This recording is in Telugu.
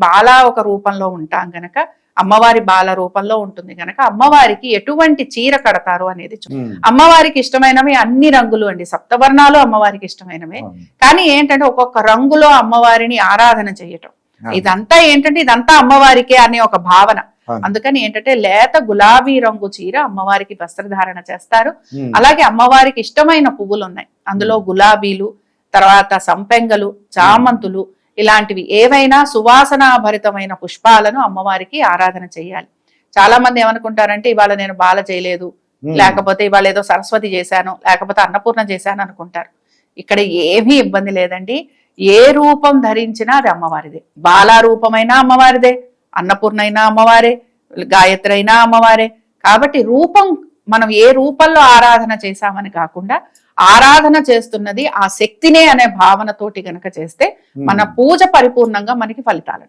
బాల ఒక రూపంలో ఉంటాం గనక అమ్మవారి బాల రూపంలో ఉంటుంది గనక అమ్మవారికి ఎటువంటి చీర కడతారు అనేది అమ్మవారికి ఇష్టమైనవి అన్ని రంగులు అండి, సప్తవర్ణాలు అమ్మవారికి ఇష్టమైనవే. కానీ ఏంటంటే ఒక్కొక్క రంగులో అమ్మవారిని ఆరాధన చేయటం, ఇదంతా ఏంటంటే ఇదంతా అమ్మవారికే అనే ఒక భావన. అందుకని ఏంటంటే లేత గులాబీ రంగు చీర అమ్మవారికి వస్త్రధారణ చేస్తారు. అలాగే అమ్మవారికి ఇష్టమైన పువ్వులు ఉన్నాయి, అందులో గులాబీలు, తర్వాత సంపెంగలు, చామంతులు, ఇలాంటివి ఏవైనా సువాసనాభరితమైన పుష్పాలను అమ్మవారికి ఆరాధన చేయాలి. చాలా మంది ఏమనుకుంటారంటే ఇవాళ నేను బాల చేయలేదు, లేకపోతే ఇవాళ ఏదో సరస్వతి చేశాను, లేకపోతే అన్నపూర్ణ చేశాను అనుకుంటారు. ఇక్కడ ఏమీ ఇబ్బంది లేదండి. ఏ రూపం ధరించినా అది అమ్మవారిదే. బాల రూపమైనా అమ్మవారిదే, అన్నపూర్ణ అయినా అమ్మవారే, గాయత్రి అయినా అమ్మవారే. కాబట్టి రూపం మనం ఏ రూపంలో ఆరాధన చేశామని కాకుండా ఆరాధన చేస్తున్నది ఆ శక్తినే అనే భావనతోటి గనక చేస్తే మన పూజ పరిపూర్ణంగా మనకి ఫలితాలు